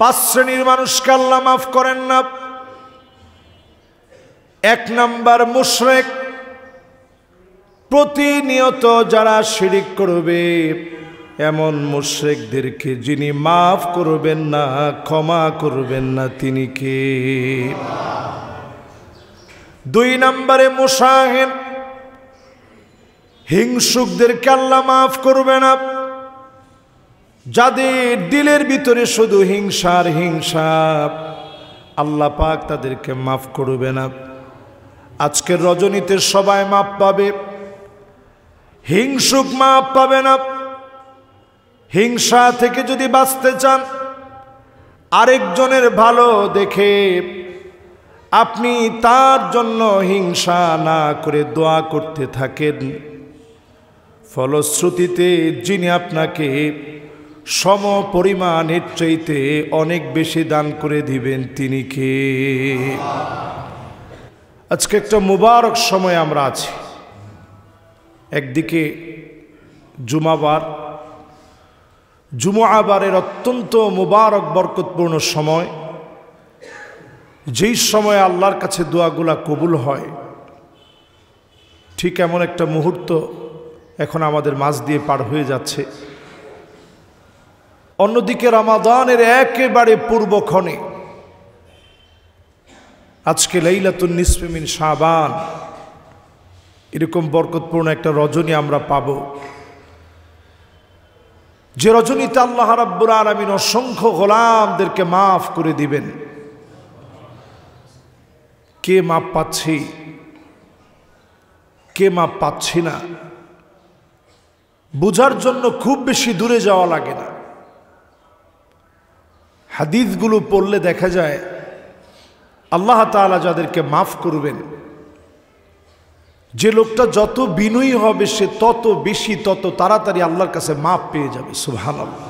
পাঁচ শ্রেণীর মানুষকে আল্লাহ মাফ করেন না। এক নাম্বার মুশরিক, প্রতিনিয়ত যারা শিরিক করবে এমন মুশরিকদেরকে যিনি মাফ করবেন না, ক্ষমা করবেন না, তিনি কে? দুই নম্বরে মুশাহিন, হিংসুকদেরকে আল্লাহ মাফ করবে না। যাদের দিলের ভিতরে শুধু হিংসার হিংসা, আল্লাহ পাক তাদেরকে মাফ করবে না। আজকের রজনীতে সবাই মাফ পাবে, হিংসুক মাফ পাবে না। হিংসা থেকে যদি বাঁচতে চান, আরেকজনের ভালো দেখে আপনি তার জন্য হিংসা না করে দোয়া করতে থাকেন, ফলশ্রুতিতে যিনি আপনাকে সম পরিমাণের চাইতে অনেক বেশি দান করে দিবেন, তিনি কে? আজকে একটা মুবারক সময় আমরা আছি। একদিকে জুমাবার, জুমআবারের অত্যন্ত মুবারক বরকতপূর্ণ সময়, যেই সময় আল্লাহর কাছে দোয়াগুলা কবুল হয়, ঠিক এমন একটা মুহূর্ত এখন আমাদের মাঝ দিয়ে পার হয়ে যাচ্ছে। অন্যদিকে রমাদানের একেবারে পূর্বক্ষণে আজকে লাইলাতুন নিসফে মিন শাবান, এরকম বরকতপূর্ণ একটা রজনী আমরা পাব, যে রজনীতে আল্লাহ রাব্বুল আলামিন অসংখ্য গোলামদেরকে মাফ করে দিবেন। কে মাপ পাচ্ছি, কে মাপ পাচ্ছি না, বুঝার জন্য খুব বেশি দূরে যাওয়া লাগে না। হাদিসগুলো পড়লে দেখা যায় আল্লাহ তাআলা যাদেরকে মাফ করবেন, যে লোকটা যত বিনয়ী হবে সে তত বেশি, তত তাড়াতাড়ি আল্লাহর কাছে মাফ পেয়ে যাবে। সুবহানাল্লাহ।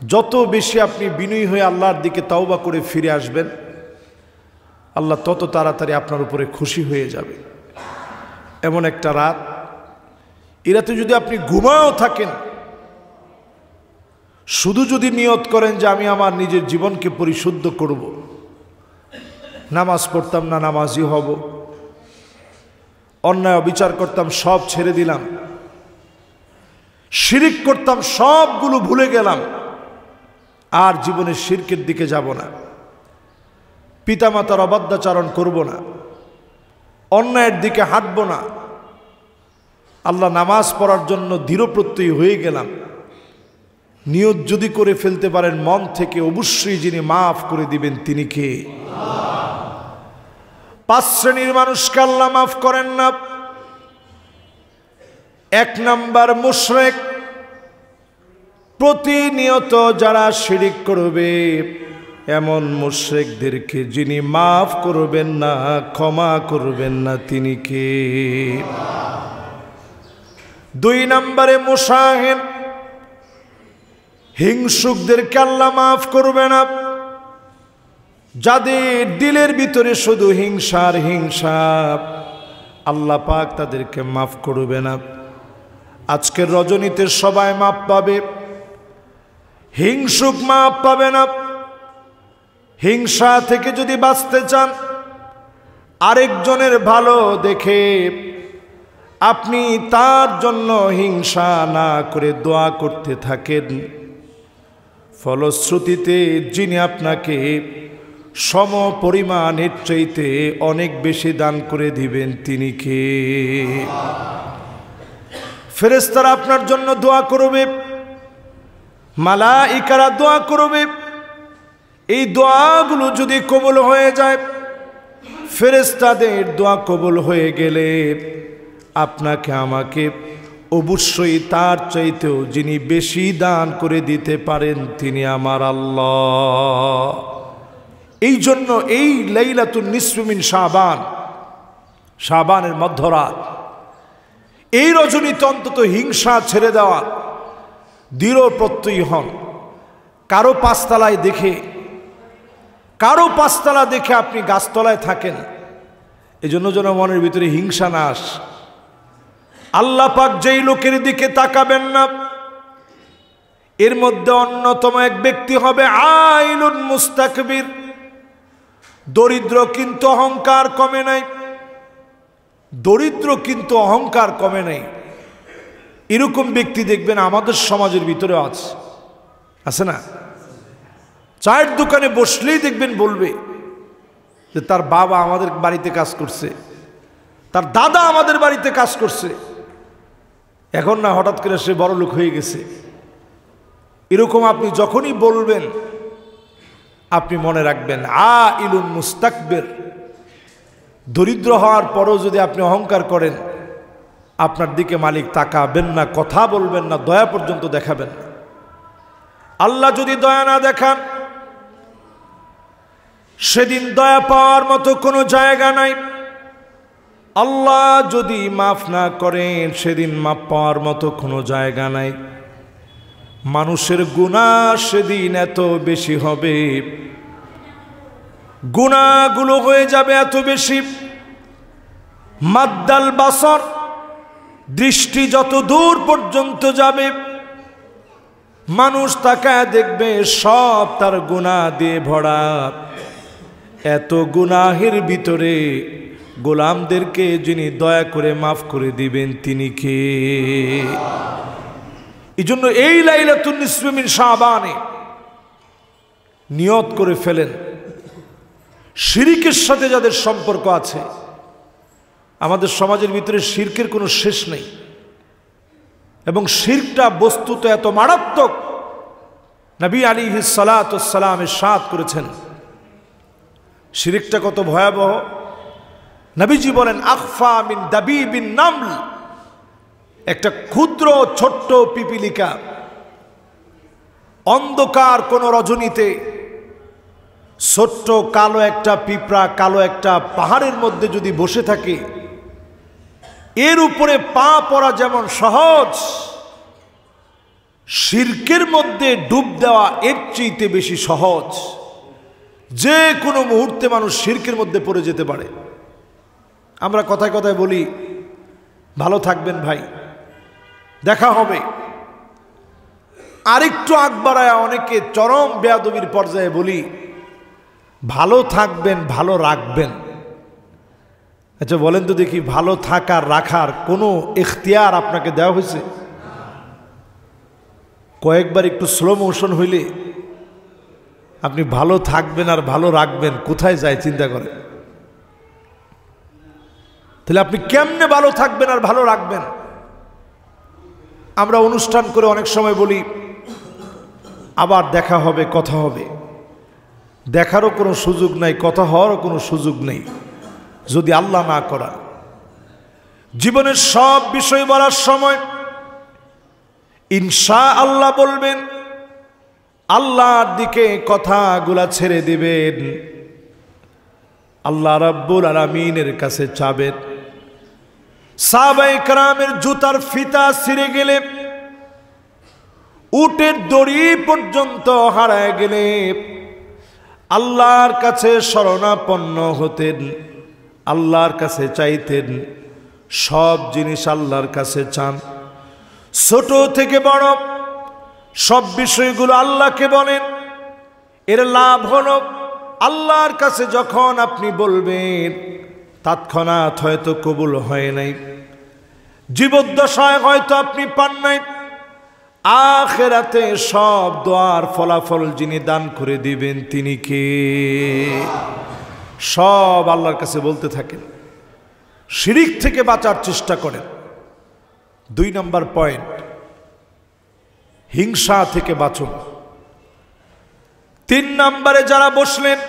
যত বেশি আপনি বিনয়ী হয়ে আল্লাহর দিকে তাওবা করে ফিরে আসবেন, আল্লাহ তত তাড়াতাড়ি আপনার উপরে খুশি হয়ে যাবে। এমন একটা রাত, এই রাতে যদি আপনি ঘুমাও থাকেন, শুধু যদি নিয়ত করেন যে আমি আমার নিজের জীবনকে পরিশুদ্ধ করব, নামাজ পড়তাম না, নামাজি হব, অন্যায় অবিচার করতাম সব ছেড়ে দিলাম, শিরিক করতাম সবগুলো ভুলে গেলাম, আর জীবনে শিরকের দিকে যাব না, পিতামাতার অবাধ্যাচরণ করব না, অন্যায়ের দিকে হাঁটব না, আল্লাহ নামাজ পড়ার জন্য দৃঢ়প্রত্যয়ী হয়ে গেলাম, নিয়ত যদি করে ফেলতে পারেন মন থেকে, অবশ্যই যিনি মাফ করে দিবেন তিনি কে? পাঁচ শ্রেণীর মানুষকে আল্লাহ মাফ করেন না। এক নাম্বার মুশরিক, প্রতিনিয়ত যারা শিরিক করবে এমন মুশরিকদেরকে যিনি মাফ করবেন না, ক্ষমা করবেন না, তিনি কে? দুই নম্বরে মুশাহিন, হিংসুকদেরকে আল্লাহ মাফ করবে না। যাদের দিলের ভিতরে শুধু হিংসার হিংসা, আল্লাহ পাক তাদেরকে মাফ করবে না। আজকের রজনীতে সবাই মাফ পাবে, হিংসুক মাফ পাবে না। হিংসা থেকে যদি বাঁচতে চান, আরেকজনের ভালো দেখে আপনি তার জন্য হিংসা না করে দোয়া করতে থাকেন, ফলশ্রুতিতে যিনি আপনাকে সম পরিমাণের চাইতে অনেক বেশি দান করে দিবেন, তিনি কে? ফেরেশতারা আপনার জন্য দোয়া করবে, মালাইকারা দোয়া করবে। এই দোয়াগুলো যদি কবুল হয়ে যায়, ফেরেশতাদের দোয়া কবুল হয়ে গেলে আপনাকে আমাকে অবশ্যই তার চাইতেও যিনি বেশি দান করে দিতে পারেন তিনি আমার আল্লাহ। এই জন্য এই লাইলাতুন নিসফে মিন শাবান, শাবানের মধ্যরাত, এই রজনীতে অন্তত হিংসা ছেড়ে দেওয়া, দৃঢ় প্রত্যয়ী হন। কারো পাঁচতলায় দেখে, কারো পাঁচতলা দেখে আপনি গাছতলায় থাকেন, এজন্য যেন মনের ভিতরে হিংসা না আসে। আল্লাহ পাক যেই লোকের দিকে তাকাবেন না, এর মধ্যে অন্যতম এক ব্যক্তি হবে আইলুন মুস্তাকবির, দরিদ্র কিন্তু অহংকার কমে নাই, দরিদ্র কিন্তু অহংকার কমে নাই। এরকম ব্যক্তি দেখবেন আমাদের সমাজের ভিতরে আছে না? চায়ের দোকানে বসলেই দেখবেন বলবে যে তার বাবা আমাদের বাড়িতে কাজ করছে, তার দাদা আমাদের বাড়িতে কাজ করছে, এখন না হঠাৎ করে সে বড় লোক হয়ে গেছে। এরকম আপনি যখনই বলবেন আপনি মনে রাখবেন আইলুন মুস্তাকবির, দরিদ্র হওয়ার পরও যদি আপনি অহংকার করেন আপনার দিকে মালিক তাকাবেন না, কথা বলবেন না, দয়া পর্যন্ত দেখাবেন না। আল্লাহ যদি দয়া না দেখান সেদিন দয়া পাওয়ার মতো কোনো জায়গা নাই। আল্লাহ যদি মাফ না করেন সেদিন মাফ পাওয়ার মতো কোনো জায়গা নাই। মানুষের গুনাহ সেদিন এত বেশি হবে, গুনাহগুলো হয়ে যাবে এত বেশি, মাদ্দাল বাসর, দৃষ্টি যত দূর পর্যন্ত যাবে মানুষ তাকায় দেখবে সব তার গুনাহ দিয়ে ভরা। এত গুনাহের ভিতরে গোলামদেরকে যিনি দয়া করে মাফ করে দিবেন তিনি কে? এই জন্য এই লাইলাতুন নিসফে মিন শাবানে নিয়ত করে ফেলেন, শিরকের সাথে যাদের সম্পর্ক আছে, আমাদের সমাজের ভিতরে শিরকের কোনো শেষ নেই, এবং শিরকটা বস্তুত এত মারাত্মক, নবী আলাইহিস সালাতু ওয়াস সালাম ইরশাদ করেছেন শিরকটা কত ভয়াবহ। নবীজি বলেন আখফা মিন দাবিবিন নামল, একটা ক্ষুদ্র ছোট্ট পিপিলিকা অন্ধকার কোন রজনীতে ছোট্ট কালো একটা পিঁপড়া কালো একটা পাহাড়ের মধ্যে যদি বসে থাকে, এর উপরে পা পড়া যেমন সহজ, শিরকের মধ্যে ডুব দেওয়া এর চেয়ে বেশি সহজ। যে কোনো মুহূর্তে মানুষ শিরকের মধ্যে পড়ে যেতে পারে। আমরা কথায় কথায় বলি ভালো থাকবেন ভাই, দেখা হবে, আরেকটু আগ বাড়ায় অনেকে চরম বেয়াদবির পর্যায়ে বলি ভালো থাকবেন ভালো রাখবেন। আচ্ছা বলেন তো দেখি, ভালো থাকার রাখার কোনো ইখতিয়ার আপনাকে দেওয়া হয়েছে? কয়েকবার একটু স্লো মোশন হইলে আপনি ভালো থাকবেন আর ভালো রাখবেন কোথায় যায় চিন্তা করেন। তাহলে আপনি কেমনে ভালো থাকবেন আর ভালো রাখবেন? আমরা অনুষ্ঠান করে অনেক সময় বলি আবার দেখা হবে, কথা হবে। দেখারও কোনো সুযোগ নাই, কথা হওয়ারও কোনো সুযোগ নেই যদি আল্লাহ না করান। জীবনের সব বিষয় বলার সময় ইনশাআল্লাহ বলবেন, আল্লাহর দিকে কথাগুলা ছেড়ে দিবেন, আল্লাহ রাব্বুল আলামিনের কাছে চাবেন। সাহাবায়ে কেরামের জুতার ফিতা ছিঁড়ে গেলে, উটের দড়ি পর্যন্ত হারায় গেলে আল্লাহর কাছে শরণাপন্ন হতেন, আল্লাহর কাছে চাইতেন। সব জিনিস আল্লাহর কাছে চান, ছোট থেকে বড় সব বিষয়গুলো আল্লাহকে বলেন। এর লাভ হলো আল্লাহর কাছে যখন আপনি বলবেন তৎক্ষণাৎ হয়তো কবুল হয় নাই, জীবদ্দশায় হয়তো আপনি পান নাই, আখিরাতে সব দোয়ার ফলাফল যিনি দান করে দিবেন তিনি কে? সব আল্লাহর কাছে বলতে থাকেন, শিরিক থেকে বাঁচার চেষ্টা করেন। 2 নম্বর পয়েন্ট, হিংসা থেকে বাঁচুন। 3 নম্বরে যারা বসলেন,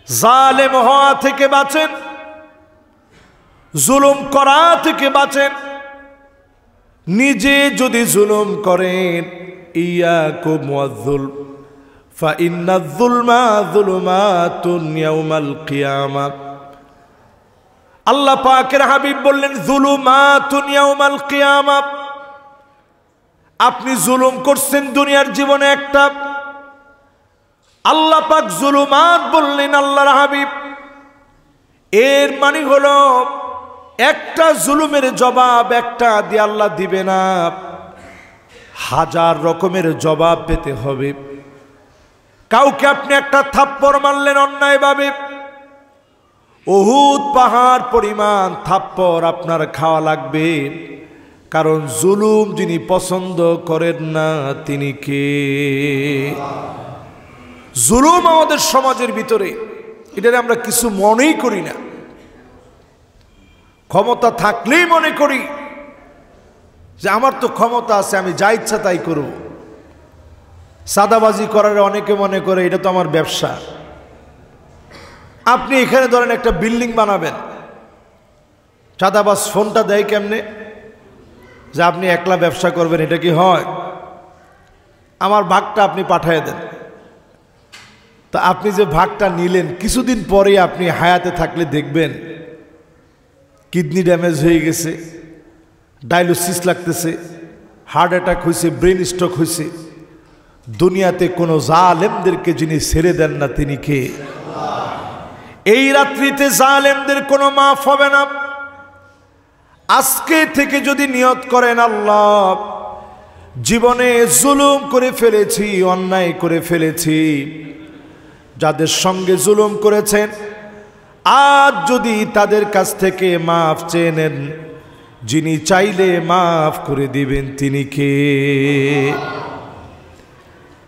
জালেম হওয়া থেকে বাঁচেন, জুলুম করা থেকে বাঁচেন। নিজে যদি জুলুম করেন, ইয়াকুম ওয়াজ-যুলম ফাইন্নাজ-যুলমা যুলুমাতুন ইয়াউমাল কিয়ামাহ। আল্লাহ পাকের হাবিব বললেন যুলুমাতুন ইয়াউমাল কিয়ামাহ। আপনি জুলুম করছেন দুনিয়ার জীবনে একটা, আল্লাহ পাক জুলুমাত বললেন আল্লাহর হাবিব। এর মানে হলো একটা জুলুমের জবাব একটা দিয়ে আল্লাহ দিবে না, হাজার রকমের জবাব পেতে হবে। কাউকে আপনি একটা থাপ্পড় মারলেন অন্যায়ভাবে, উহুদ পাহাড় পরিমাণ থাপ্পড় আপনার খাওয়া লাগবে। কারণ জুলুম যিনি পছন্দ করেন না তিনি কে? জুলুম আমাদের সমাজের ভিতরে, এটা আমরা কিছু মনেই করি না। ক্ষমতা থাকলেই মনে করি যে আমার তো ক্ষমতা আছে, আমি যা ইচ্ছা তাই করব। সাদাবাজি করার অনেকে মনে করে এটা তো আমার ব্যবসা। আপনি এখানে ধরেন একটা বিল্ডিং বানাবেন, চাঁদাবাজ ফোনটা দেয় কেমনে যে আপনি একলা ব্যবসা করবেন, এটা কি হয়? আমার ভাগটা আপনি পাঠিয়ে দেন। তা আপনি যে ভাগটা নিলেন, কিছুদিন পরে আপনি হায়াতে থাকলে দেখবেন কিডনি ড্যামেজ হয়ে গেছে, ডায়ালিসিস লাগতেছে, হার্ট অ্যাটাক হয়েছে, ব্রেন স্ট্রোক হয়েছে। দুনিয়াতে কোনো জালেমদেরকে যিনি ছেড়ে দেন না তিনি কে? এই রাত্রিতে জালেমদের কোনো মাফ হবে না। আজকে থেকে যদি নিয়ত করেন, আল্লাহ জীবনে জুলুম করে ফেলেছি, অন্যায় করে ফেলেছি, যাদের সঙ্গে জুলুম করেছেন আজ যদি তাদের কাছ থেকে মাফ চেয়ে নেন, যিনি চাইলে মাফ করে দিবেন তিনি কে?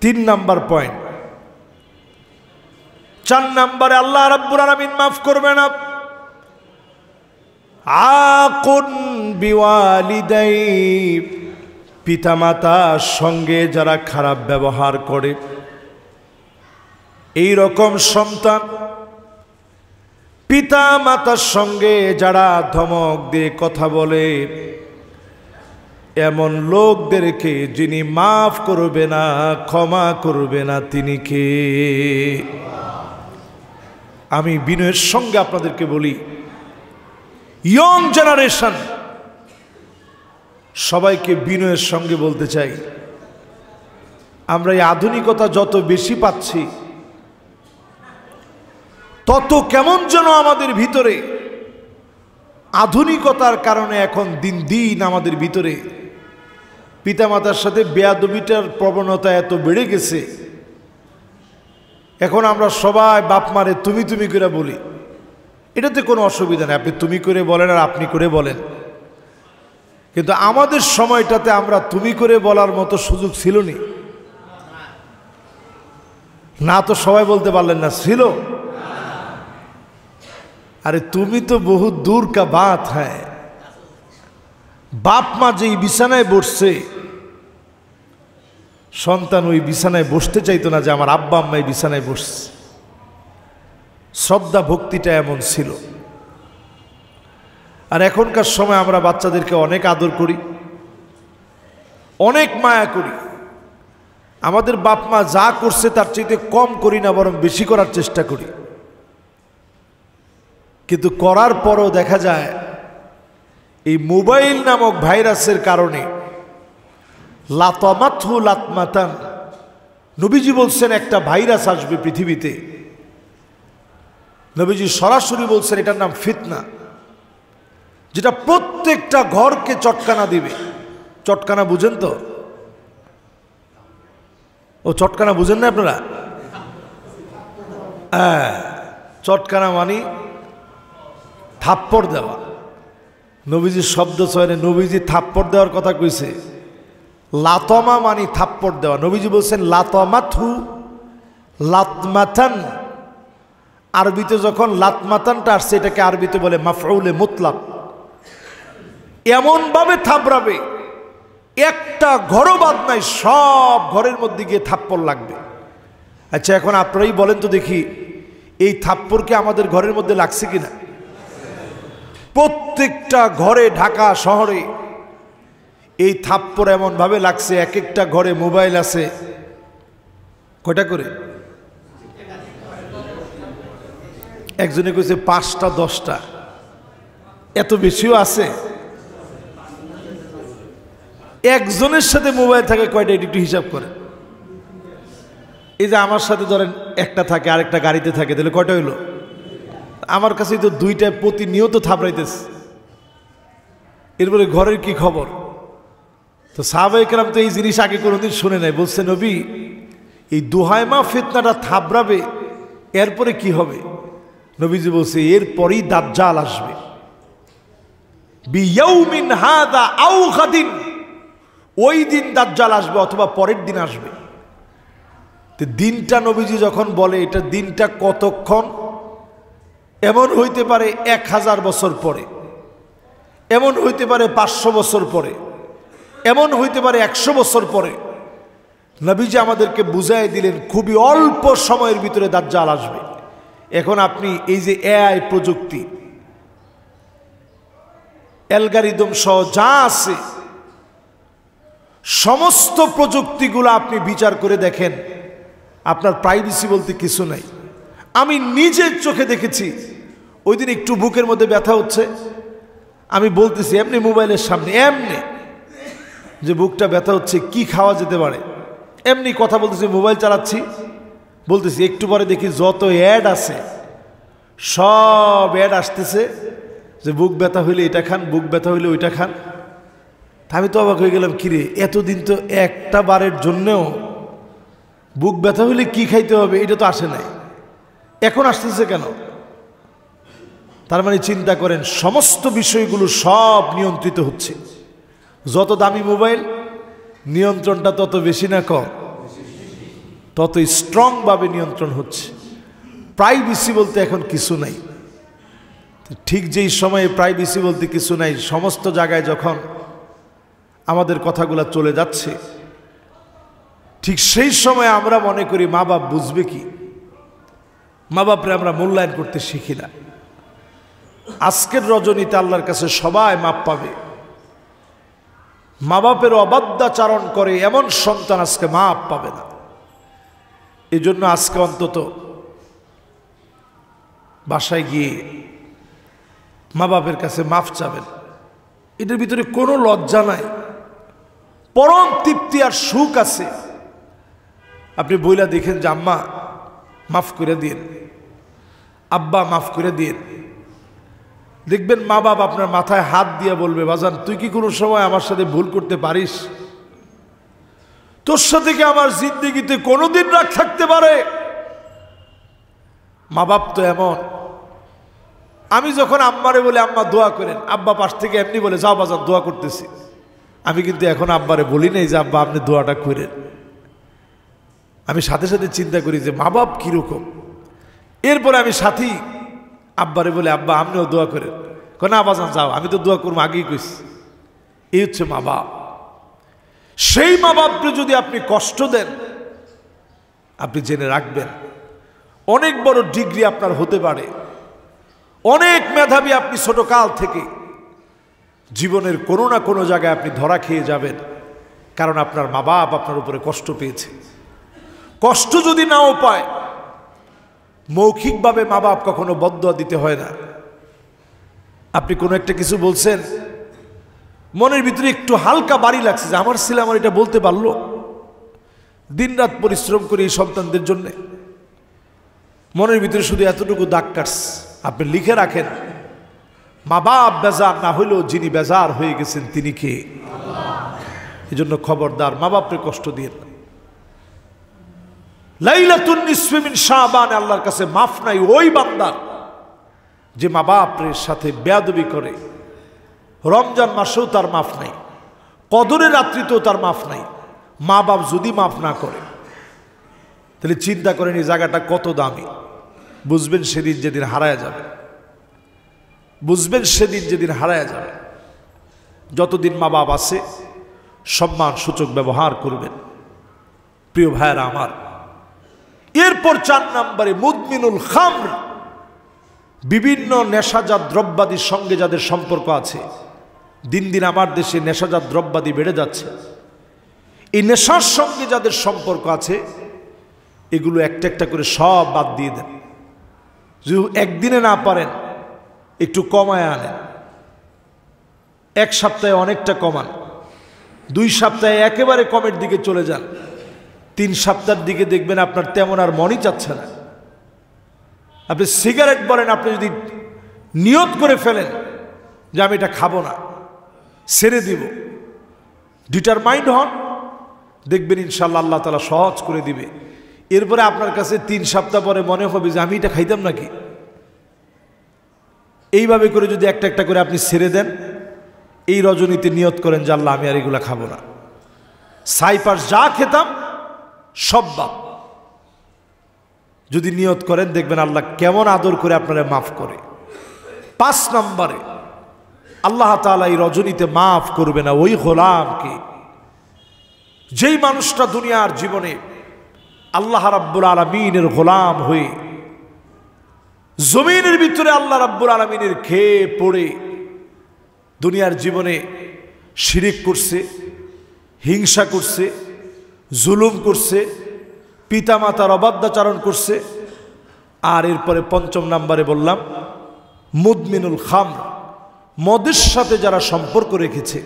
3 নাম্বার পয়েন্ট। 4 নাম্বারে আল্লাহ রাব্বুল আলামিন মাফ করবে না। আকুন বিওয়ালিদাই, পিতামাতার সঙ্গে যারা খারাপ ব্যবহার করে, এই রকম সন্তান, পিতা মাতার সঙ্গে যারা ধমক দিয়ে কথা বলে, এমন লোকদেরকে যিনি মাফ করবে না, ক্ষমা করবে না তিনি কে? আমি বিনয়ের সঙ্গে আপনাদেরকে বলি, ইয়ং জেনারেশন সবাইকে বিনয়ের সঙ্গে বলতে চাই, আমরা এই আধুনিকতা যত বেশি পাচ্ছি তত কেমন যেন আমাদের ভিতরে আধুনিকতার কারণে এখন দিন দিন আমাদের ভিতরে পিতামাতার সাথে বেয়াদবিটার প্রবণতা এত বেড়ে গেছে। এখন আমরা সবাই বাপ মারে তুমি তুমি করে বলি, এটাতে কোনো অসুবিধা নেই, আপনি তুমি করে বলেন আর আপনি করে বলেন। কিন্তু আমাদের সময়টাতে আমরা তুমি করে বলার মতো সুযোগ ছিল না, তো সবাই বলতে পারলেন না, ছিল? अरे তুমি তো বহুত দূর কা বাত হ্যায়। বাপ মা যেই বিছানায় বসছে, সন্তান ওই বিছানায় বসতে চাইতো না যে আমার আব্বা আম্মা এই বিছানায় বসছে। শ্রদ্ধা ভক্তিটা এমন ছিল। আর এখনকার সময় আমরা বাচ্চাদেরকে অনেক আদর করি, অনেক মায়া করি। আমাদের বাপ মা যা করছে তার চাইতে কম করি না, বরং বেশি করার চেষ্টা করি। কিন্তু করার পরও দেখা যায় এই মোবাইল নামক ভাইরাসের কারণে লাতামাতহু লাতমাতান, নবীজি বলছেন একটা ভাইরাস আসবে পৃথিবীতে। নবীজি সরাসরি বলছেন এটার নাম ফিতনা, যেটা প্রত্যেকটা ঘরকে চটকানা দিবে। চটকানা বুঝেন তো? ও চটকানা বুঝেন না আপনারা? হ্যাঁ, চটকানা মানে থাপ্পড় দেওয়া। নবীজির শব্দ ছয়নে নবীজি থাপ্পড় দেওয়ার কথা কইছে। লাতমা মানে থাপ্পড় দেওয়া। নবীজি বলছেন লাতমাতহু লাতমাতান। আরবিতে যখন লাতমাতানটা আসছে, এটাকে আরবিতে বলে মাফউলে মুতলাক। এমনভাবে থাপড়াবে একটা ঘরও বাদ নাই, সব ঘরের মধ্যে গিয়ে থাপ্পড় লাগবে। আচ্ছা, এখন আপনারাই বলেন তো দেখি, এই থাপ্পড় কি আমাদের ঘরের মধ্যে লাগছে কিনা? প্রত্যেকটা ঘরে, ঢাকা শহরে এই থাপ্পড় এমনভাবে লাগছে। এক একটা ঘরে মোবাইল আছে কয়টা করে? একজনে কইছে 5টা 10টা, এত বেশিও আছে। একজনের সাথে মোবাইল থাকে কয়টা, একটু হিসাব করে। এই যে আমার সাথে ধরেন একটা থাকে, আরেকটা গাড়িতে থাকে, তাহলে কয়টা হইলো? আমার কাছে তো 2টা প্রতিনিয়ত থাপড়াইতেছে। এরপরে ঘরের কি খবর? তো সাহাবায়ে কেরাম তো এই জিনিস আগে কোনোদিন শুনে নাই। বলছে নবী, এই দুহাইমা ফিতনাটা থাবড়াবে, এরপরে কি হবে? নবীজি বলছে এরপরেই দাজ্জাল আসবে। বিয়াউমিন হাদা আও গাদিন, ওই দিন দাজ্জাল আসবে অথবা পরের দিন আসবে। তো দিনটা নবীজি যখন বলে, এটা দিনটা কতক্ষণ? এমন হইতে পারে 1000 বছর পরে, এমন হইতে পারে 500 বছর পরে, এমন হইতে পারে 100 বছর পরে। নবীজি আমাদেরকে বুঝাই দিলেন খুবই অল্প সময়ের ভিতরে দাজ্জাল আসবে। এখন আপনি এই যে এআই প্রযুক্তি, অ্যালগরিদম সহ যা আছে, সমস্ত প্রযুক্তিগুলো আপনি বিচার করে দেখেন, আপনার প্রাইভেসি বলতে কিছু নাই। আমি নিজের চোখে দেখেছি, ওই দিন একটু বুকের মধ্যে ব্যথা হচ্ছে, আমি বলতেছি এমনি মোবাইলের সামনে, এমনি যে বুকটা ব্যথা হচ্ছে, কি খাওয়া যেতে পারে, এমনি কথা বলতেছি, মোবাইল চালাচ্ছি, বলতেছি। একটু পরে দেখি যত অ্যাড আছে সব অ্যাড আসতেছে যে বুক ব্যথা হইলে এটা খান, বুক ব্যথা হইলে ওইটা খান। আমি তো অবাক হয়ে গেলাম, কিরে এতদিন তো একটা বারের জন্যেও বুক ব্যথা হইলে কি খাইতে হবে এটা তো আসে নাই, এখন আসতেছে কেন? তার মানে চিন্তা করেন, সমস্ত বিষয়গুলো সব নিয়ন্ত্রিত হচ্ছে। যত দামি মোবাইল, নিয়ন্ত্রণটা তত বেশি না কম? তত স্ট্রংভাবে নিয়ন্ত্রণ হচ্ছে। প্রাইভেসি বলতে এখন কিছু নাই। ঠিক যেই সময়ে প্রাইভেসি বলতে কিছু নাই, সমস্ত জায়গায় যখন আমাদের কথাগুলো চলে যাচ্ছে, ঠিক সেই সময় আমরা মনে করি মা বাপ বুঝবে কি? মা বাপরে আমরা মূল্যায়ন করতে শিখি না। আজকের রজনীতে আল্লাহর কাছে সবাই মাপ পাবে। মা বাপের অবাধ্যাচারণ করে এমন সন্তান আজকে মাপ পাবে না। এই জন্য আজকে অন্তত বাসায় গিয়ে মা বাপের কাছে মাফ চাবেন। এটার ভিতরে কোনো লজ্জা নাই, পরম তৃপ্তি আর সুখ আছে। আপনি বইলা দেখেন যে আম্মা মাফ করে দিন, আব্বা মাফ করে দিন, দেখবেন মা বাপ আপনার মাথায় হাত দিয়ে বলবে, বাজান তুই কি কোনো সময় আমার সাথে ভুল করতে পারিস? তোর সাথে কি আমার জিন্দেগিতে কোনোদিন রাগ থাকতে পারে? মা বাপ তো এমন। আমি যখন আম্মারে বলে আম্মা দোয়া করেন, আব্বা পাশ থেকে এমনি বলে যাও বাজান দোয়া করতেছি। আমি কিন্তু এখন আব্বারে বলি নাই যে আব্বা আপনি দোয়াটা করেন। আমি সাথে সাথে চিন্তা করি যে মা বাপ কিরকম। এরপরে আমি সাথী আব্বারে বলে আব্বা আপনিও দোয়া করেন, না বাজান যাও, আমি তো দোয়া করবো আগেই কইছি। এই হচ্ছে মা বাপ। সেই মা বাপকে যদি আপনি কষ্ট দেন, আপনি জেনে রাখবেন অনেক বড় ডিগ্রি আপনার হতে পারে, অনেক মেধাবী আপনি ছোটকাল থেকে, জীবনের কোনো না কোনো জায়গায় আপনি ধরা খেয়ে যাবেন, কারণ আপনার মা বাপ আপনার উপরে কষ্ট পেয়েছে। কষ্ট যদি নাও পায়, মৌখিকভাবে মা বাপ কখনো বদদোয়া দিতে হয় না। আপনি কোনো একটা কিছু বলছেন, মনের ভিতরে একটু হালকা বাড়ি লাগছে যে আমার ছেলে আমার এটা বলতে পারলো, দিনরাত পরিশ্রম করি এই সন্তানদের জন্য, মনের ভিতরে শুধু এতটুকু দাগ কাটছে। আপনি লিখে রাখেন, মা বাপ বেজার না হইলেও যিনি বেজার হয়ে গেছেন তিনি কে? এই জন্য খবরদার মা বাপরে কষ্ট দিয়ে না। লাইলাতুন নিসফি মিন শাবান, আল্লাহর কাছে মাফ নাই ওই বান্দার যে মা বাপের সাথে বেয়াদবি করে। রমজান মাসেও তার মাফ নাই, কদরের রাত্রিতেও তার মাফ নাই। মা বাপ যদি মাফ না করে, তাহলে চিন্তা করেন এই জায়গাটা কত দামি। বুঝবেন সেদিন যেদিন হারায় যাবে, বুঝবেন সেদিন যেদিন হারায় যাবে। যতদিন মা বাপ আছে সম্মান সূচক ব্যবহার করবেন। প্রিয় ভাইয়েরা আমার, এরপর 4 নম্বরে মুদমিনুল খামর, বিভিন্ন নেশাজাত দ্রব্যাদির সঙ্গে যাদের সম্পর্ক আছে। দিন দিন আমার দেশে নেশাজাত দ্রব্যাদি বেড়ে যাচ্ছে। এই নেশার সঙ্গে যাদের সম্পর্ক আছে, এগুলো একটা একটা করে সব বাদ দিয়ে দেন। যদি একদিনে না পারেন, একটু কমায় আনেন। 1 সপ্তাহে অনেকটা কমান, 2 সপ্তাহে একেবারে কমের দিকে চলে যান, 3 সপ্তাহের দিকে দেখবেন আপনার তেমন আর মনই চাচ্ছে না। আপনি সিগারেট বলেন, আপনি যদি নিয়ত করে ফেলেন যে আমি এটা খাবো না, ছেড়ে দিব, ডিটারমাইন্ড হন, দেখবেন ইনশাআল্লাহ আল্লাহ তাআলা সহজ করে দিবে। এরপরে আপনার কাছে 3 সপ্তাহ পরে মনে হবে যে আমি এটা খাইতাম নাকি। এইভাবে করে যদি একটা একটা করে আপনি ছেড়ে দেন, এই রজনীতে নিয়ত করেন যে আল্লাহ আমি আর এগুলা খাবো না, সাইপাস যা খেতাম সব বাদ। যদি নিয়ত করেন দেখবেন আল্লাহ কেমন আদর করে আপনারা মাফ করে। 5 নম্বরে আল্লাহ তাআলা এই রজনীতে মাফ করবে না ওই গোলামকে, যেই মানুষটা দুনিয়ার জীবনে আল্লাহ রাব্বুল আলামিনের গোলাম হয়ে জমিনের ভিতরে আল্লাহ রাব্বুল আলামিনের খেয়ে পড়ে দুনিয়ার জীবনে শিরিক করছে, হিংসা করছে, জুলুম করছে, পিতামাতার অবাধ্যাচরণ করছে। আর এরপরে 5 নম্বরে বললাম মুদমিনুল খামর, মদের সাথে যারা সম্পর্ক রেখেছে,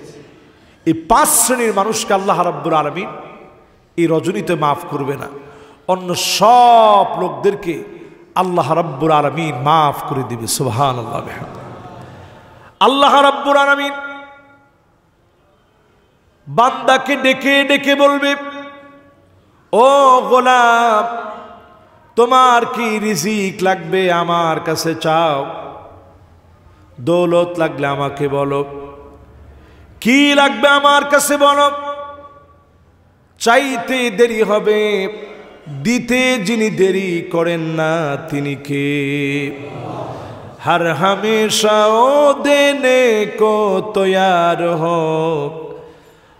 এই 5 শ্রেণীর মানুষকে আল্লাহ রাব্বুল আলামিন এই রজনীতে মাফ করবে না। অন্য সব লোকদেরকে আল্লাহ রাব্বুল আলামিন মাফ করে দিবে। সুবহানাল্লাহ বিহামদিহি। আল্লাহ রাব্বুল আলামিন বান্দাকে ডেকে ডেকে বলবে, ও গোলাম তোমার কি রিজিক লাগবে আমার কাছে চাও, দৌলত লাগলে আমাকে বলো, কি লাগবে আমার কাছে বলো। চাইতে দেরি হবে, দিতে যিনি দেরি করেন না তিনি কে। हर हमेशा ओ देने को तैयार हो,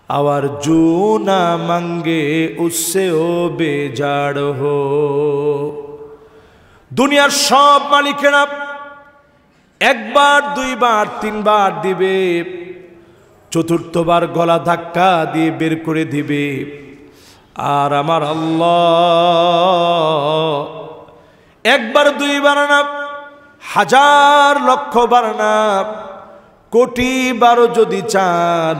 और जो ना मांगे उससे ओ बेजार हो। दुनियार सब मालिकेरा একবার দুইবার তিনবার দিবে, চতুর্থবার গলা ধাক্কা দিয়ে বের করে দিবে। আর আমার আল্লাহ একবার দুইবার না, 1000 লক্ষ বার না, কোটি বারও যদি চান,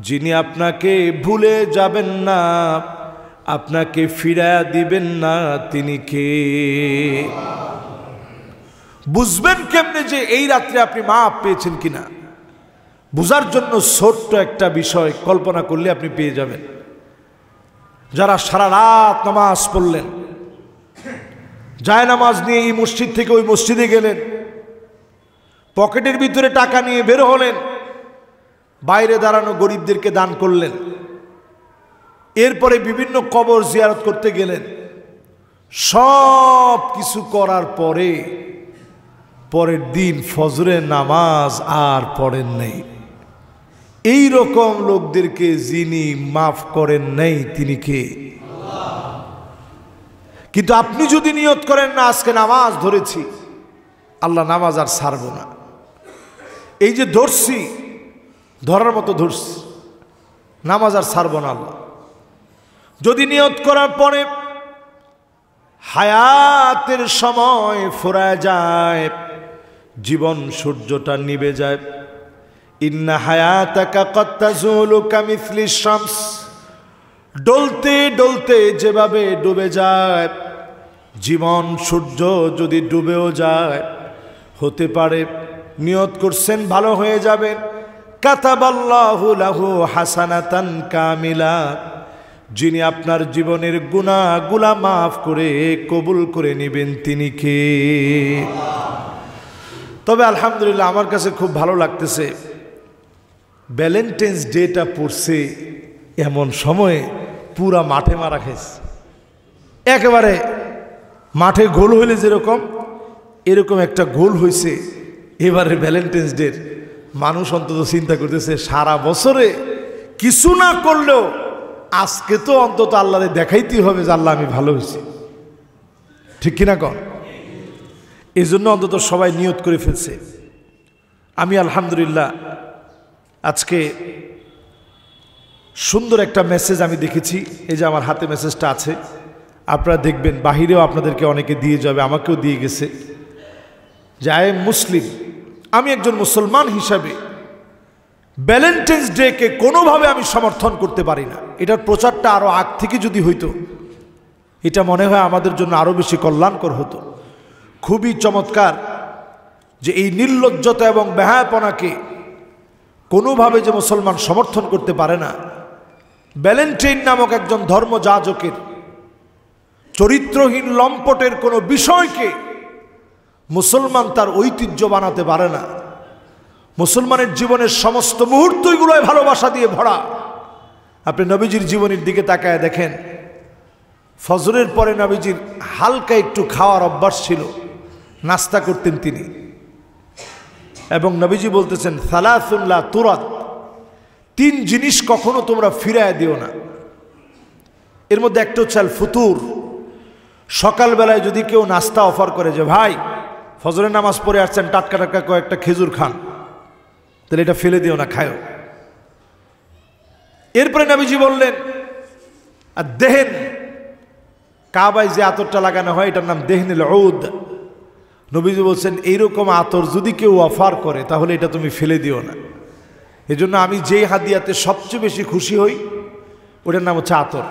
যিনি আপনাকে ভুলে যাবেন না, আপনাকে ফিরায়া দিবেন না, তিনি কে। বুঝবেন কেমনে যে এই রাত্রে আপনি মাফ পেয়েছেন কিনা? বুঝার জন্য ছোট্ট একটা বিষয় কল্পনা করলে আপনি পেয়ে যাবেন। যারা সারা রাত নামাজ পড়লেন, জায় নামাজ নিয়ে এই মসজিদ থেকে ওই মসজিদে গেলেন, পকেটের ভিতরে টাকা নিয়ে বের হলেন, বাইরে দাঁড়ানো গরিবদেরকে দান করলেন, এরপরে বিভিন্ন কবর জিয়ারত করতে গেলেন, সব কিছু করার পরে পরের দিন ফজরের নামাজ আর পড়েন নাই। এই রকম লোকদেরকে যিনি মাফ করেন নাই তিনি কে? কিন্তু আপনি যদি নিয়ত করেন না আজকে নামাজ ধরেছি, আল্লাহ নামাজ আর ছাড়ব না, এই যে ধরছি ধরার মতো ধরছি, নামাজ আর ছাড়ব না আল্লাহ, যদি নিয়ত করার পরে হায়াতের সময় ফুরায় যায়, জীবন সূর্যটা নিভে যায়, ইন্না হায়াতাকা কদ তাজুলু কামিসলি শামস, ডলতে ডলতে যেভাবে ডুবে যায় জীবন, সূর্য যদি ডুবেও যায়, হতে পারে নিয়ত করছেন ভালো হয়ে যাবেন, কাতাবাল্লাহু লাহু হাসানাতান কামিলা, যিনি আপনার জীবনের গুনাহগুলো মাফ করে কবুল করে নেবেন তিনি কে? তবে আলহামদুলিল্লাহ আমার কাছে খুব ভালো লাগতেছে, ভ্যালেন্টাইন্স ডেটা পড়ছে এমন সময়ে পুরা মাঠে মারা খেয়েছে, একেবারে মাঠে গোল হইলে যেরকম এরকম একটা গোল হয়েছে এবারে ভ্যালেন্টাইন্স ডে। মানুষ অন্তত চিন্তা করতেছে সারা বছরে কিছু না করলেও আজকে তো অন্তত আল্লাহরে দেখাইতেই হবে যে আল্লাহ আমি ভালো হয়েছি, ঠিক কিনা কন? এই জন্য অন্তত সবাই নিয়ত করে ফেলছে। আমি আলহামদুলিল্লাহ আজকে সুন্দর একটা মেসেজ আমি দেখেছি, এই যে আমার হাতে মেসেজটা আছে, আপনারা দেখবেন বাহিরেও আপনাদেরকে অনেকে দিয়ে যাবে, আমাকেও দিয়ে গেছে, যে আই এম মুসলিম, আমি একজন মুসলমান হিসাবে ভ্যালেন্টাইন্স ডেকে কোনোভাবে আমি সমর্থন করতে পারি না। এটার প্রচারটা আরও আগ থেকে যদি হইতো, এটা মনে হয় আমাদের জন্য আরও বেশি কল্যাণকর হতো। খুবই চমৎকার যে এই নির্লজ্জতা এবং বেহায়াপনাকে কোনোভাবে যে মুসলমান সমর্থন করতে পারে না, ভ্যালেন্টাইন নামক একজন ধর্মযাজকের চরিত্রহীন লম্পটের কোনো বিষয়কে মুসলমান তার ঐতিহ্য বানাতে পারে না। মুসলমানের জীবনের সমস্ত মুহূর্তগুলোই ভালোবাসা দিয়ে ভরা। আপনি নবীজির জীবনের দিকে তাকায় দেখেন, ফজরের পরে নবীজির হালকা একটু খাওয়ার অভ্যাস ছিল, নাস্তা করতেন তিনি। এবং নবীজি বলতেছেন সালাসুন লা তুরাদ, 3 জিনিস কখনো তোমরা ফিরায় দিও না। এর মধ্যে একটা হচ্ছে আল ফুতুর। সকালবেলায় যদি কেউ নাস্তা অফার করে যে ভাই ফজরের নামাজ পড়ে আসছেন, টাটকা টাটকা কয়েকটা খেজুর খান, তাহলে এটা ফেলে দিও না, খায়ও। এরপরে নবীজি বললেন আর দেহেন, কাবায় যে আতরটা লাগানো হয় এটার নাম দেহনিল উদ। নবীজি বলছেন এইরকম আতর যদি কেউ অফার করে তাহলে এটা তুমি ফেলে দিও না। এজন্য আমি যেই হাদিয়াতে সবচেয়ে বেশি খুশি হই ওটার নাম হচ্ছে আতর।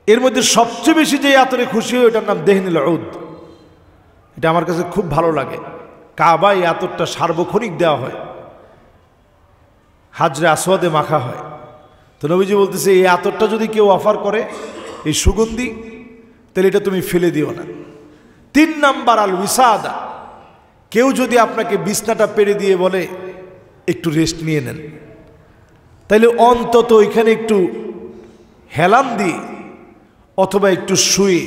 এর মধ্যে সবচেয়ে বেশি যে আতরে খুশি হই ওটার নাম দেহনিল উদ। এটা আমার কাছে খুব ভালো লাগে। কাবায় এই আতরটা সার্বক্ষণিক দেওয়া হয়, হাজরে আসওয়াদে মাখা হয়। তো নবীজি বলতেছে এই আতরটা যদি কেউ অফার করে, এই সুগন্ধি, তাহলে এটা তুমি ফেলে দিও না। 3 নাম্বার আল উইসাদা, কেউ যদি আপনাকে বিছনাটা পেরে দিয়ে বলে একটু রেস্ট নিয়ে নেন, তাইলে অন্তত ওইখানে একটু হেলান দিয়ে অথবা একটু শুয়ে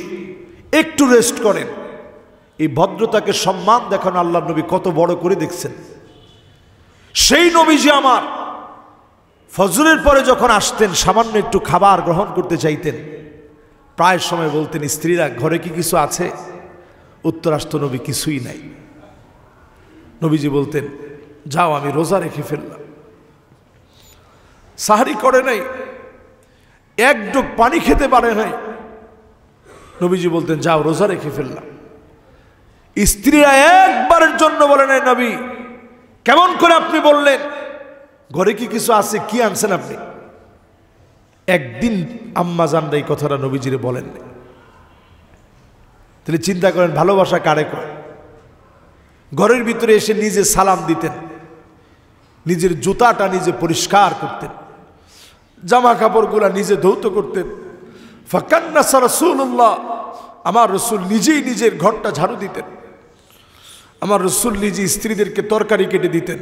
একটু রেস্ট করেন। এই ভদ্রতাকে সম্মান দেখানো আল্লাহ নবী কত বড় করে দেখছেন। সেই নবীজি আমার ফজরের পরে যখন আসতেন, সামান্য একটু খাবার গ্রহণ করতে চাইতেন, প্রায় সময় বলতেন স্ত্রীরা ঘরে কি কিছু আছে? উত্তর আসতো নবী কিছুই নাই। নবীজি বলতেন যাও আমি রোজা রেখে ফেললাম, সাহারি করে নাই, এক ডোক পানি খেতে পারে নাই। নবীজি বলতেন যাও রোজা রেখে ফেললাম। স্ত্রীরা একবারের জন্য বলে নাই নবী কেমন করে আপনি বললেন, ঘরে কি কিছু আছে, কি আনছেন আপনি? একদিন আম্মা জানরা এই কথাটা নবীজিরে বলেন। তাহলে চিন্তা করেন ভালোবাসা কারে কয়। ঘরের ভিতরে এসে নিজে সালাম দিতেন, নিজের জুতাটা নিজে পরিষ্কার করতেন, জামা কাপড়গুলা নিজে ধৌত করতেন। ফাকান্নাসা রাসূলুল্লাহ, আমার রসুল নিজেই নিজের ঘরটা ঝাড়ু দিতেন। আমার রসুল নিজে স্ত্রীদেরকে তরকারি কেটে দিতেন।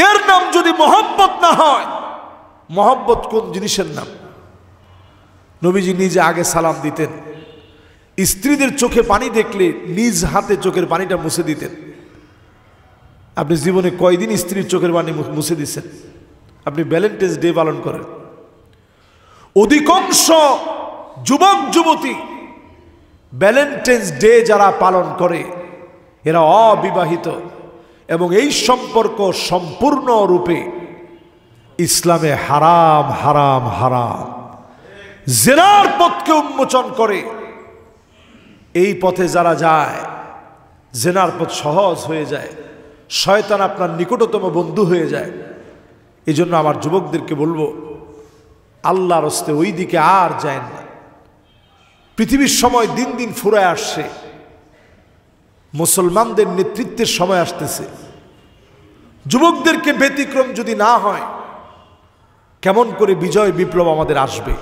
এর নাম যদি মহব্বত না হয়, মহব্বত কোন জিনিসের নাম? নবীজি নিজে আগে সালাম দিতেন, স্ত্রীদের চোখে পানি দেখলে নিজ হাতে চোখের পানিটা মুছে দিতেন। আপনি জীবনে কয়দিন স্ত্রীর চোখের পানি মুছে দিচ্ছেন? আপনি ভ্যালেন্টাইন্স ডে পালন করেন। অধিকাংশ যুবক যুবতী ভ্যালেন্টাইন্স ডে যারা পালন করে এরা অবিবাহিত, এবং এই সম্পর্ক সম্পূর্ণরূপে ইসলামে হারাম হারাম হারাম। জিনার পথকে উন্মোচন করে। এই পথে যারা যায়, জিনার পথ সহজ হয়ে যায়, শয়তান আপনার নিকটতম বন্ধু হয়ে যায়। এই জন্য আমার যুবকদেরকে বলবো আল্লাহর হস্তে ওই দিকে আর যায় না। পৃথিবীর সময় দিন দিন ফুরায় আসছে, মুসলমানদের নেতৃত্বের সময় আসতেছে। যুবকদেরকে ব্যতিক্রম যদি না হয়, কেমন করে বিজয় বিপ্লব আমাদের আসবে?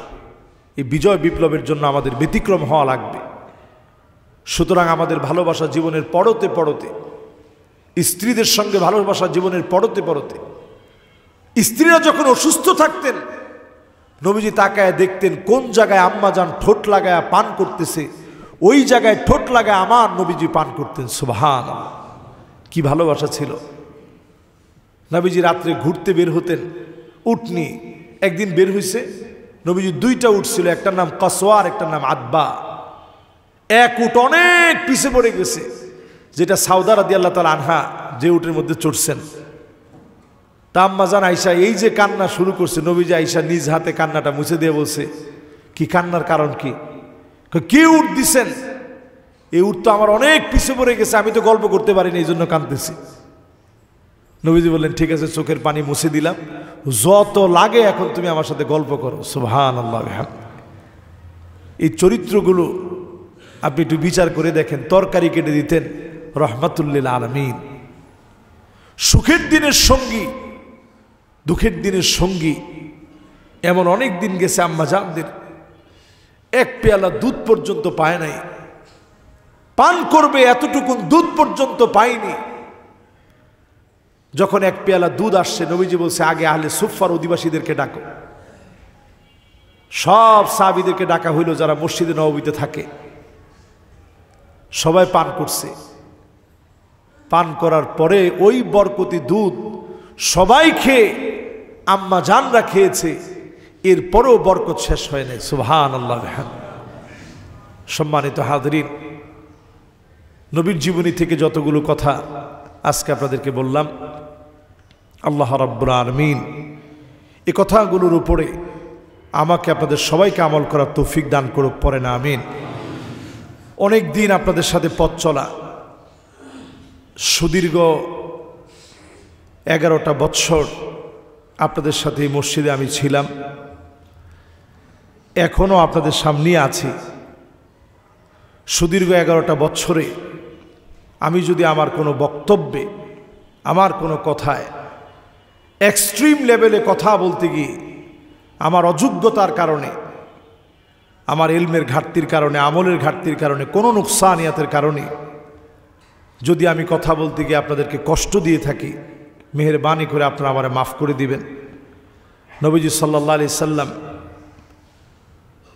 এই বিজয় বিপ্লবের জন্য আমাদের ব্যতিক্রম হওয়া লাগবে। সুতরাং আমাদের ভালোবাসা জীবনের পড়তে পড়তে, স্ত্রীদের সঙ্গে ভালোবাসা জীবনের পড়তে পড়তে, স্ত্রীরা যখন অসুস্থ থাকতেন নবীজি তাকায় দেখতেন কোন জায়গায় আম্মাজান ঠোঁট লাগায় পান করতেছে, ওই জায়গায় ঠোঁট লাগায় আমার নবীজি পান করতেন। সুবহানাল্লাহ, কি ভালোবাসা ছিল। নবীজি রাত্রে ঘুরতে বের হতেন, উটনি একদিন বের হইছে, নবীজি 2টা উট ছিল, একটার নাম কসওয়ার, একটার নাম আদবা। এক উট অনেক পিছে পড়ে গেছে, যেটা সাউদা রাদিয়াল্লাহু তাআলা আনহা যে উটের মধ্যে চড়ছেন। তা আম্মাজান আয়েশা এই যে কান্না শুরু করছে, নবীজি আয়েশা নিজ হাতে কান্নাটা মুছে দিয়ে বলছে কি কান্নার কারণ কি? কি উট দিছেন? এই উট তো আমার অনেক পিছে পড়ে গেছে, আমি তো গল্প করতে পারিনি, এই জন্য কাঁদতেছি। নবীজি বললেন ঠিক আছে, চোখের পানি মুছে দিলাম, যত লাগে এখন তুমি আমার সাথে গল্প করো। সুবহানাল্লাহ। এই চরিত্রগুলো আপনি একটু বিচার করে দেখেন। তরকারি কেটে দিতেন, রহমাতুল্লিল আলামিন। সুখের দিনের সঙ্গী, দুঃখের দিনের সঙ্গী, এমন অনেক দিন গেছে আম্মাজানদের এক পেয়ালা দুধ পর্যন্ত পায় নাই, পান করবে এতটুকু দুধ পর্যন্ত পায়নি। যখন এক পেয়ালা দুধ আসছে, নবীজি বলছে আগে আহলে সুফার অধিবাসীদেরকে ডাকো। সব সাহাবীদেরকে ডাকা হইল যারা মসজিদে নববীতে থাকে। সবাই পান করছে। পান করার পরে ওই বরকতি দুধ সবাই খেয়ে আম্মা জানরা খেয়েছে, এরপরেও বরকত শেষ হয় নাই। সুবহানাল্লাহ। সম্মানিত হাজরিন, নবীর জীবনী থেকে যতগুলো কথা আজকে আপনাদেরকে বললাম, আল্লাহ রাব্বুল আলামিন এই কথাগুলোর উপরে আমাকে আপনাদের সবাইকে আমল করার তৌফিক দান করুক, পরে না আমিন। অনেক দিন আপনাদের সাথে পথ চলা, সুদীর্ঘ 11টা বৎসর আপনাদের সাথে এই মসজিদে আমি ছিলাম, এখনও আপনাদের সামনেই আছি। সুদীর্ঘ 11টা বৎসরে আমি যদি আমার কোনো বক্তব্যে, আমার কোনো কথায় এক্সট্রিম লেভেলে কথা বলতে গিয়ে আমার অযোগ্যতার কারণে, আমার ইলমের ঘাটতির কারণে, আমলের ঘাটতির কারণে, কোনো নুকসানিয়াতের কারণে যদি আমি কথা বলতে গিয়ে আপনাদেরকে কষ্ট দিয়ে থাকি, মেহেরবানি করে আপনারা আমারে মাফ করে দিবেন। নবীজি সাল্লাল্লাহু আলাইহি সাল্লাম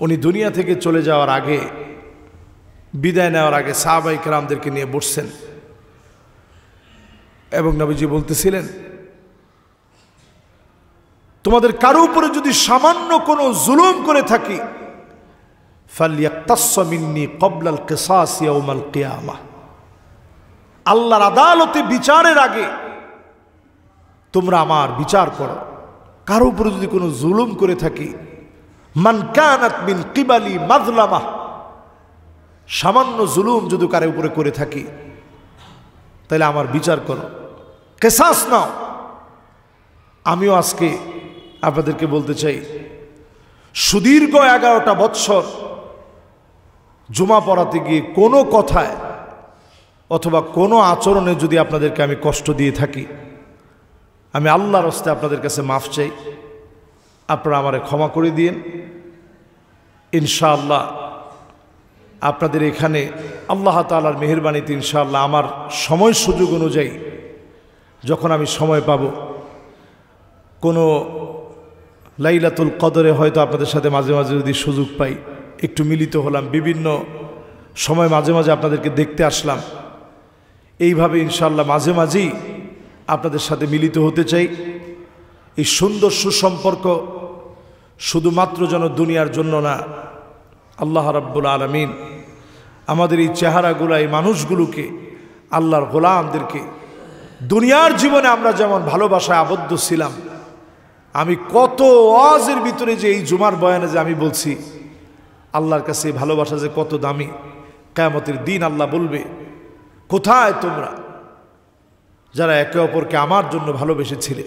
উনি দুনিয়া থেকে চলে যাওয়ার আগে, বিদায় নেওয়ার আগে সাহাবায়ে কেরামদেরকে নিয়ে বসছেন এবং নবীজি বলতেছিলেন, তোমাদের কারো উপরে যদি সামান্য কোনো জুলুম করে থাকি, ফালইয়াকতাস মিন্নি ক্বাবলাল কিসাস ইয়াউমাল কিয়ামাহ, আল্লাহর আদালতে বিচারের আগে তোমরা আমার বিচার করো। কারো উপরে যদি কোনো জুলুম করে থাকি, মান কানাত মিন কিবালি মাজলামা, সামান্য জুলুম যদি কারো উপরে করে থাকি তাহলে আমার বিচার করো, কিসাস নাও। আমিও আজকে আপনাদেরকে বলতে চাই, সুদীর্ঘ 11টা বৎসর জুমা পড়াতে গিয়ে কোনো কথায় অথবা কোনো আচরণে যদি আপনাদেরকে আমি কষ্ট দিয়ে থাকি, আমি আল্লাহর হস্তে আপনাদের কাছে মাফ চাই। আপনারা আমারে ক্ষমা করে দিয়েন। ইনশাআল্লাহ আপনাদের এখানে আল্লাহ তাআলার মেহেরবানিতে ইনশাআল্লাহ আমার সময় সুযোগ অনুযায়ী যখন আমি সময় পাব, কোনো লাইলাতুল কদরে হয়তো আপনাদের সাথে মাঝে মাঝে যদি সুযোগ পাই, একটু মিলিত হলাম, বিভিন্ন সময় মাঝে মাঝে আপনাদেরকে দেখতে আসলাম, এইভাবে ইনশাআল্লাহ মাঝে মাঝেই আপনাদের সাথে মিলিত হতে চাই। এই সুন্দর সুসম্পর্ক শুধুমাত্র যেন দুনিয়ার জন্য না, আল্লাহ রাব্বুল আলামিন আমাদের এই চেহারাগুলো, এই মানুষগুলোকে, আল্লাহর গোলামদেরকে দুনিয়ার জীবনে আমরা যেমন ভালোবাসায় আবদ্ধ ছিলাম, আমি কত ওয়াজের ভিতরে যে এই জুমার বয়ানে যে আমি বলছি, আল্লাহর কাছে এই ভালোবাসা যে কত দামি, কিয়ামতের দিন আল্লাহ বলবে, কোথায় তোমরা যারা একে অপরকে আমার জন্য ভালোবেসেছিলে?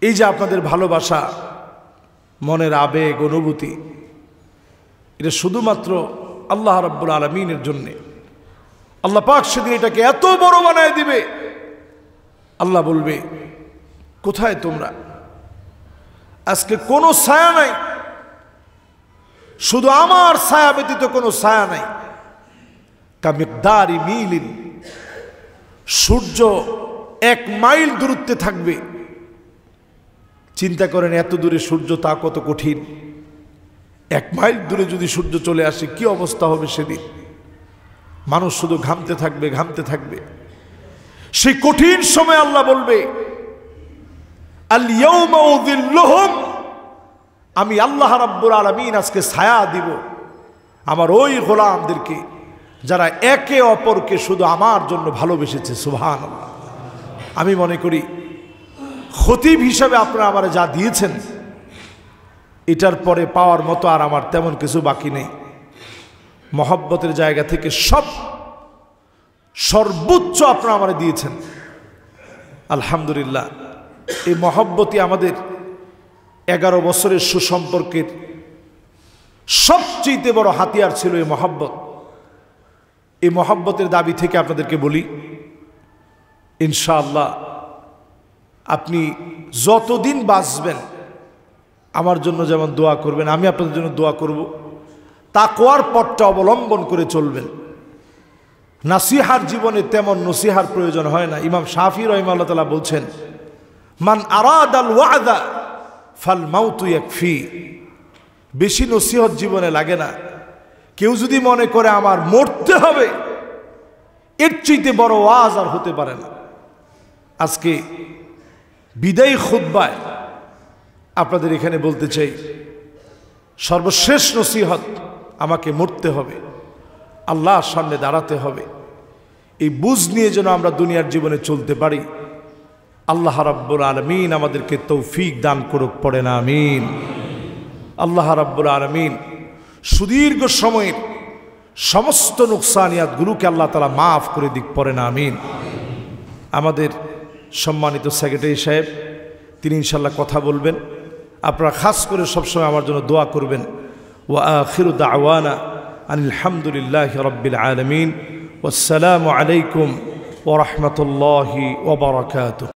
এই যে আপনাদের ভালোবাসা, মনের আবেগ, অনুভূতি, এটা শুধুমাত্র আল্লাহ রাব্বুল আলামিনের জন্যে। আল্লাহ পাক সেদিন এটাকে এত বড় বানায় দিবে, আল্লাহ বলবে, কোথায় তোমরা? আজকে কোনো ছায়া নাই, শুধু আমার ছায়া ব্যতীত কোনো ছায়া নাই। কামিকদারি মিলিন, সূর্য 1 মাইল দূরত্বে থাকবে। চিন্তা করেন এত দূরে সূর্য, তা কত কঠিন। 1 মাইল দূরে যদি সূর্য চলে আসে কি অবস্থা হবে সেদিন? মানুষ শুধু ঘামতে থাকবে, ঘামতে থাকবে। সেই কঠিন সময় আল্লাহ বলবে, আল ইয়াউমা উযিল্লুহুম, আমি আল্লাহ রাব্বুল আলামিন আজকে ছায়া দিব আমার ওই গোলামদেরকে যারা একে অপরকে শুধু আমার জন্য ভালোবেসেছে। সুবহানাল্লাহ। আমি মনে করি খতিব হিসাবে আপনারা আমারে যা দিয়েছেন, এটার পরে পাওয়ার মতো আর আমার তেমন কিছু বাকি নেই। মহব্বতের জায়গা থেকে সর্বোচ্চ আপনারা আমারে দিয়েছেন, আলহামদুলিল্লাহ। এই মহব্বতই আমাদের 11 বছরের সুসম্পর্কের সবচেয়ে বড় হাতিয়ার ছিল এই মহব্বত। এই মহব্বতের দাবি থেকে আপনাদেরকে বলি, ইনশাআল্লাহ আপনি যতদিন বাঁচবেন আমার জন্য যেমন দোয়া করবেন, আমি আপনাদের জন্য দোয়া করব। তাকওয়ার পথটা অবলম্বন করে চলবেন। নাসিহার জীবনে তেমন নসিহার প্রয়োজন হয় না। ইমাম শাফি রাহিমাহুল্লাহ তাআলা বলছেন, মান আরাদাল ওয়াদা ফাল মাউতু ইয়াকফি। বেশি নসিহত জীবনে লাগে না। কেউ যদি মনে করে আমার মরতে হবে, এর চাইতে বড় ওয়াজ আর হতে পারে না। আজকে বিদায়ী খুতবায় আপনাদের এখানে বলতে চাই, সর্বশেষ নসিহত, আমাকে মরতে হবে, আল্লাহর সামনে দাঁড়াতে হবে। এই বুঝ নিয়ে যেন আমরা দুনিয়ার জীবনে চলতে পারি। আল্লাহ রাব্বুল আলামিন আমাদেরকে তৌফিক দান করুক, পড়ে না আমিন। আল্লাহ রাব্বুল আলামিন সুদীর্ঘ সময়ের সমস্ত নুকসানিয়াতগুলোকে আল্লাহ তাআলা মাফ করে দিক, পড়ে না আমিন। আমাদের সম্মানিত সেক্রেটারি সাহেব, তিনি ইনশাল্লাহ কথা বলবেন। আপনারা খাস করে সবসময় আমার জন্য দোয়া করবেন। ওয়া আখিরু দাওয়ানা আনিল হামদুলিল্লাহি রাব্বিল আলামিন। ওয়াসসালামু আলাইকুম ওয়া রাহমাতুল্লাহি ওয়া বারাকাতুহু।